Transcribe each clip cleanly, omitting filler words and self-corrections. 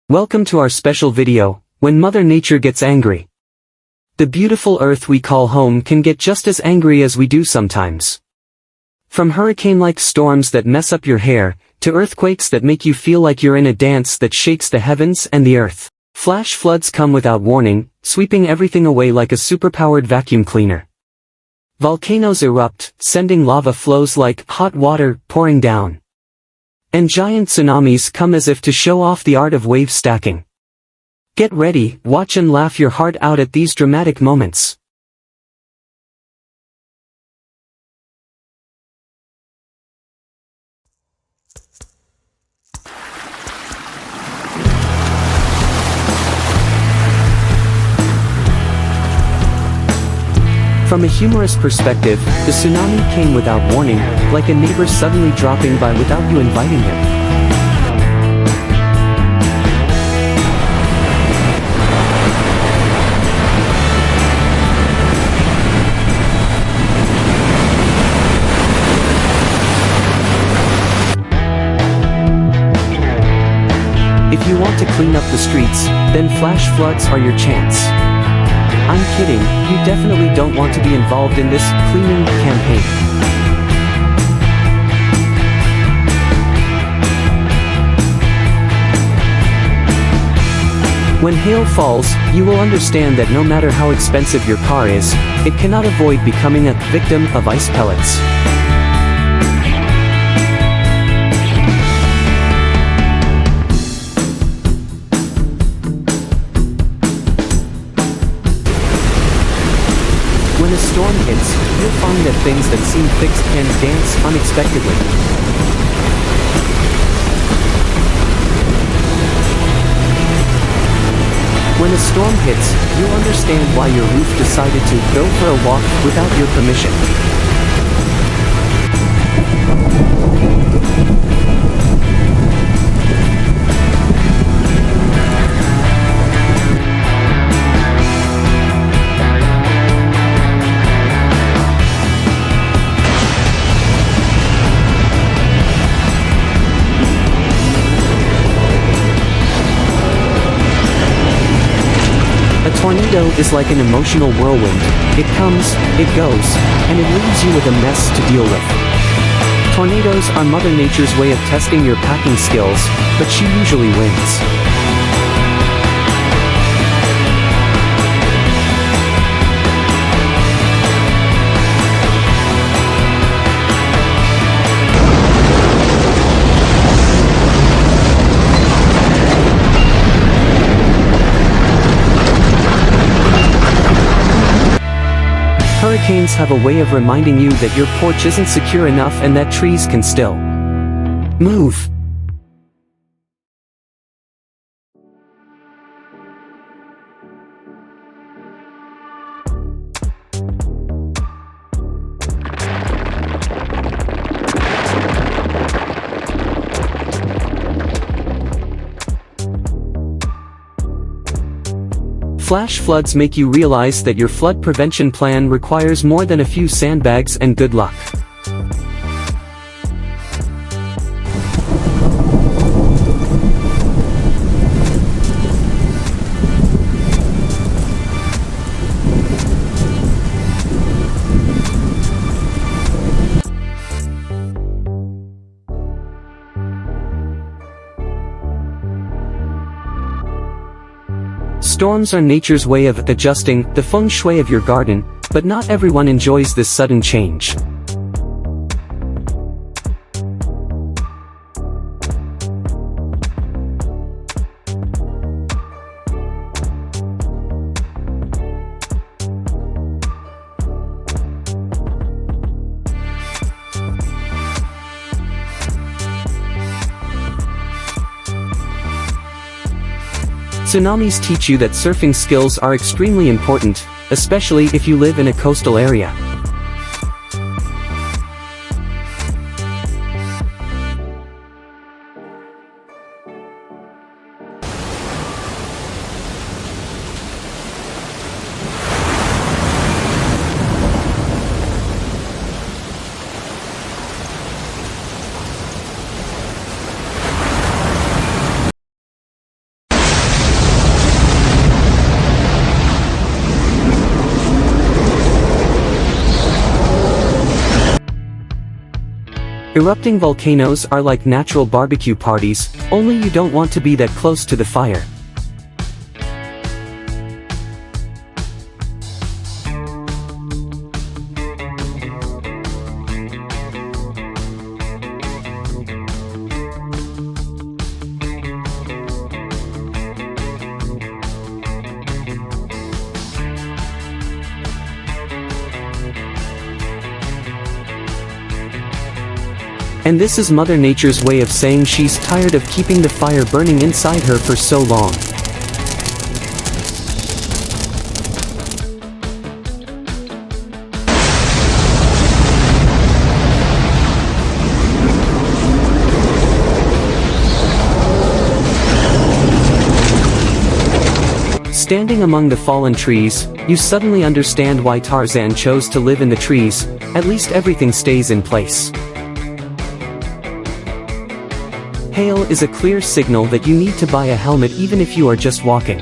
Welcome to our special video, when Mother Nature gets angry. The beautiful earth we call home can get just as angry as we do sometimes. From hurricane-like storms that mess up your hair, to earthquakes that make you feel like you're in a dance that shakes the heavens and the earth. Flash floods come without warning, sweeping everything away like a superpowered vacuum cleaner. Volcanoes erupt, sending lava flows like hot water pouring down. And giant tsunamis come as if to show off the art of wave stacking. Get ready, watch and laugh your heart out at these dramatic moments. From a humorous perspective, the tsunami came without warning, like a neighbor suddenly dropping by without you inviting him. If you want to clean up the streets, then flash floods are your chance. I'm kidding, you definitely don't want to be involved in this cleaning campaign. When hail falls, you will understand that no matter how expensive your car is, it cannot avoid becoming a victim of ice pellets. When a storm hits, you'll find that things that seem fixed can dance unexpectedly. When a storm hits, you'll understand why your roof decided to go for a walk without your permission. A tornado is like an emotional whirlwind. It comes, it goes, and it leaves you with a mess to deal with. Tornadoes are Mother Nature's way of testing your packing skills, but she usually wins. Hurricanes have a way of reminding you that your porch isn't secure enough and that trees can still move. Flash floods make you realize that your flood prevention plan requires more than a few sandbags and good luck. Storms are nature's way of adjusting the feng shui of your garden, but not everyone enjoys this sudden change. Tsunamis teach you that surfing skills are extremely important, especially if you live in a coastal area. Erupting volcanoes are like natural barbecue parties, only you don't want to be that close to the fire. And this is Mother Nature's way of saying she's tired of keeping the fire burning inside her for so long. Standing among the fallen trees, you suddenly understand why Tarzan chose to live in the trees. At least everything stays in place. Hail is a clear signal that you need to buy a helmet even if you are just walking.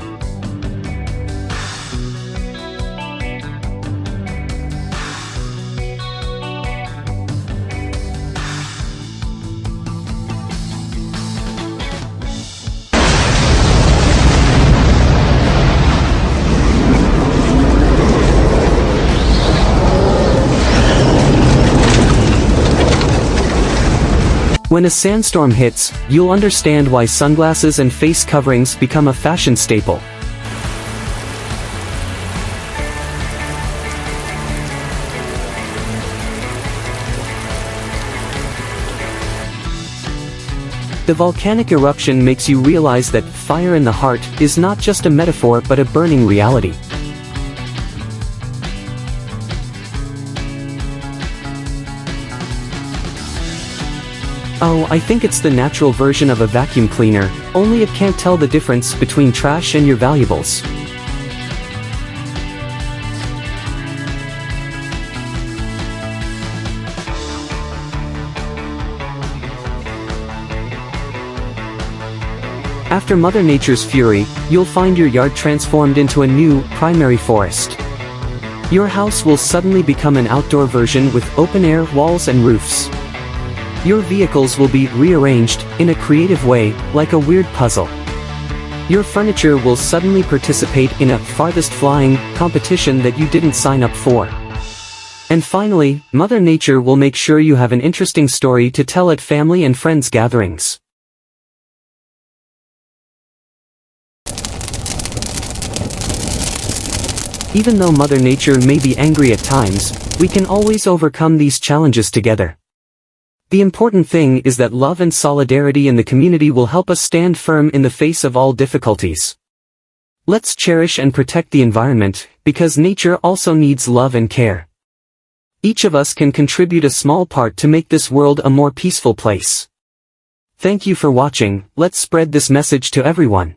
When a sandstorm hits, you'll understand why sunglasses and face coverings become a fashion staple. The volcanic eruption makes you realize that fire in the heart is not just a metaphor but a burning reality. Oh, I think it's the natural version of a vacuum cleaner, only it can't tell the difference between trash and your valuables. After Mother Nature's fury, you'll find your yard transformed into a new, primary forest. Your house will suddenly become an outdoor version with open-air walls and roofs. Your vehicles will be rearranged in a creative way, like a weird puzzle. Your furniture will suddenly participate in a farthest flying competition that you didn't sign up for. And finally, Mother Nature will make sure you have an interesting story to tell at family and friends gatherings. Even though Mother Nature may be angry at times, we can always overcome these challenges together. The important thing is that love and solidarity in the community will help us stand firm in the face of all difficulties. Let's cherish and protect the environment, because nature also needs love and care. Each of us can contribute a small part to make this world a more peaceful place. Thank you for watching. Let's spread this message to everyone.